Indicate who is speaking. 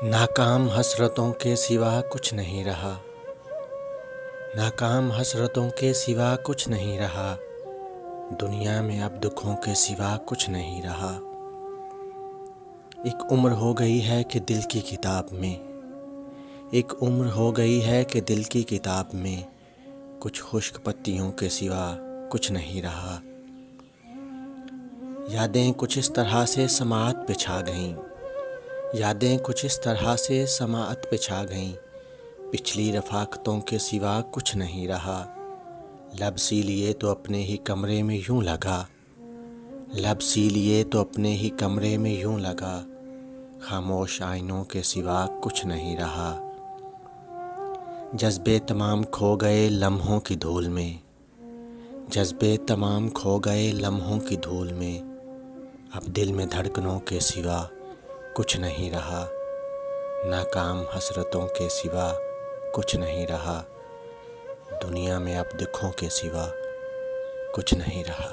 Speaker 1: नाकाम हसरतों के सिवा कुछ नहीं रहा। नाकाम हसरतों के सिवा कुछ नहीं रहा। दुनिया में अब दुखों के सिवा कुछ नहीं रहा। एक उम्र हो गई है कि दिल की किताब में, एक उम्र हो गई है कि दिल की किताब में कुछ खुश्क पत्तियों के सिवा कुछ नहीं रहा। यादें कुछ इस तरह से समाअत पे छा गईं, यादें कुछ इस तरह से समाअत पे छा गईं, पिछली रफ़ाक़तों के सिवा कुछ नहीं रहा। लब सी लिए तो अपने ही कमरे में यूं लगा, लब सी लिए तो अपने ही कमरे में यूं लगा, खामोश आईनों के सिवा कुछ नहीं रहा। जज्बे तमाम खो गए लम्हों की धूल में, जज्बे तमाम खो गए लम्हों की धूल में, अब दिल में धड़कनों के सिवा कुछ नहीं रहा। नाकाम हसरतों के सिवा कुछ नहीं रहा। दुनिया में अब दुखों के सिवा कुछ नहीं रहा।